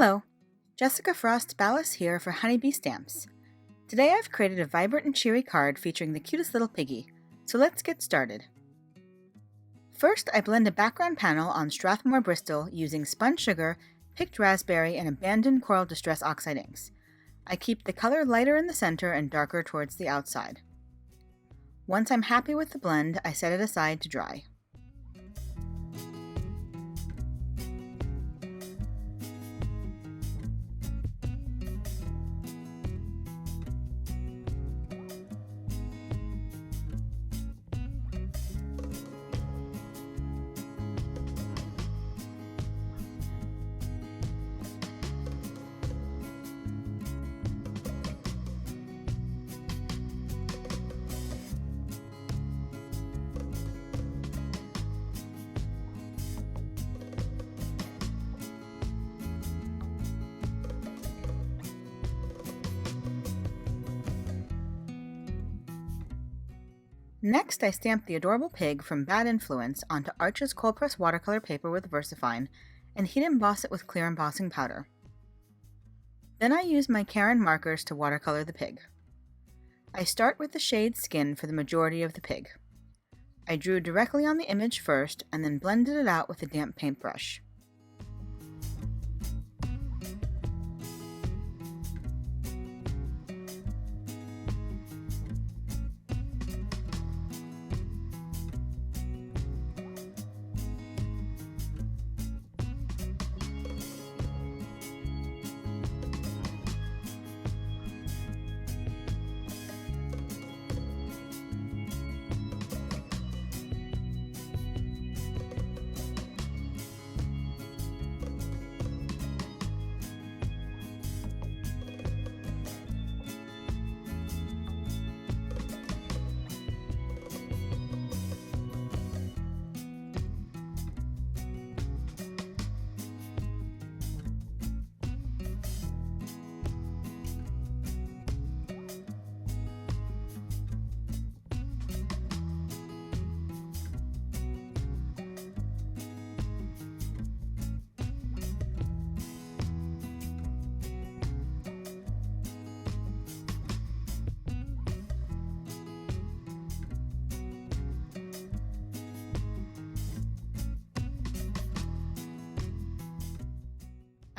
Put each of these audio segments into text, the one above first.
Hello, Jessica Frost-Ballas here for Honeybee Stamps. Today I've created a vibrant and cheery card featuring the cutest little piggy, so let's get started. First, I blend a background panel on Strathmore Bristol using spun sugar, picked raspberry, and abandoned coral distress oxide inks. I keep the color lighter in the center and darker towards the outside. Once I'm happy with the blend, I set it aside to dry. Next, I stamp the adorable pig from Bad Influence onto Arch's cold press watercolor paper with VersaFine and heat emboss it with clear embossing powder. Then I use my Copic Markers to watercolor the pig. I start with the shade Skin for the majority of the pig. I drew directly on the image first and then blended it out with a damp paintbrush.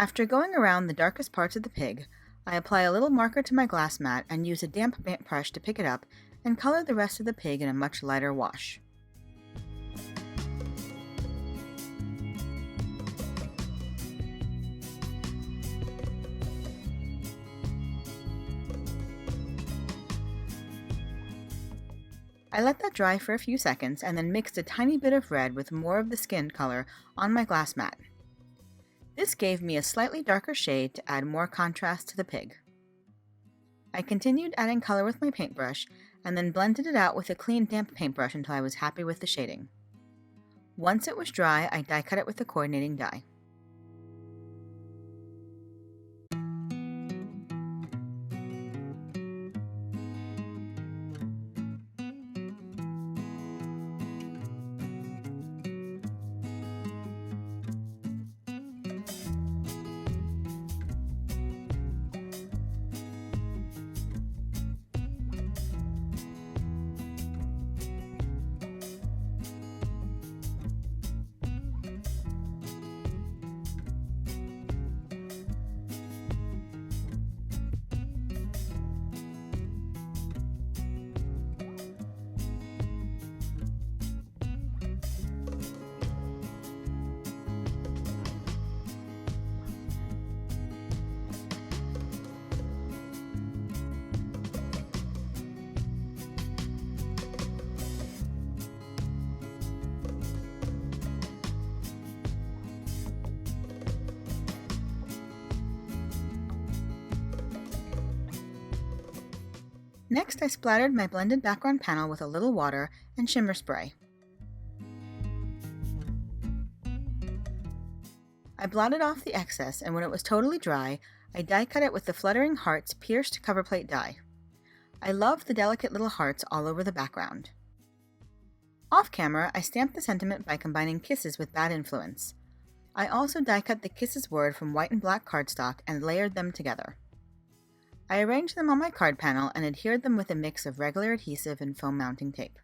After going around the darkest parts of the pig, I apply a little marker to my glass mat and use a damp paintbrush to pick it up and color the rest of the pig in a much lighter wash. I let that dry for a few seconds and then mixed a tiny bit of red with more of the skin color on my glass mat. This gave me a slightly darker shade to add more contrast to the pig. I continued adding color with my paintbrush and then blended it out with a clean damp paintbrush until I was happy with the shading. Once it was dry, I die cut it with the coordinating die. Next, I splattered my blended background panel with a little water and shimmer spray. I blotted off the excess, and when it was totally dry, I die cut it with the Fluttering Hearts pierced coverplate die. I love the delicate little hearts all over the background. Off camera, I stamped the sentiment by combining kisses with Bad Influence. I also die cut the Kisses word from white and black cardstock and layered them together. I arranged them on my card panel and adhered them with a mix of regular adhesive and foam mounting tape.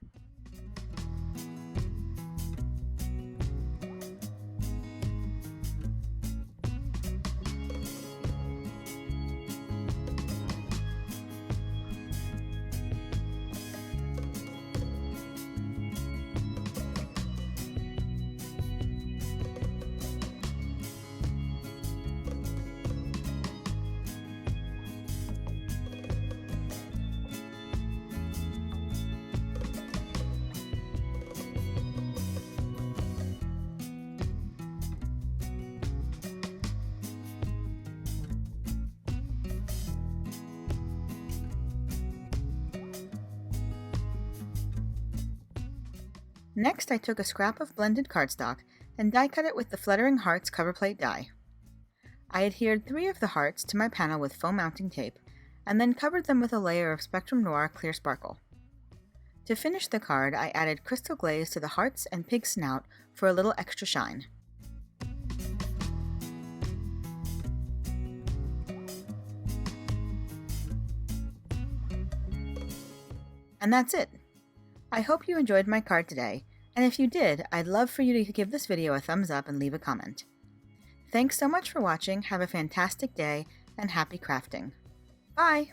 Next, I took a scrap of blended cardstock and die cut it with the Fluttering Hearts cover plate die. I adhered 3 of the hearts to my panel with foam mounting tape, and then covered them with a layer of Spectrum Noir clear sparkle. To finish the card, I added crystal glaze to the hearts and pig snout for a little extra shine. And that's it! I hope you enjoyed my card today, and if you did, I'd love for you to give this video a thumbs up and leave a comment. Thanks so much for watching, have a fantastic day, and happy crafting! Bye!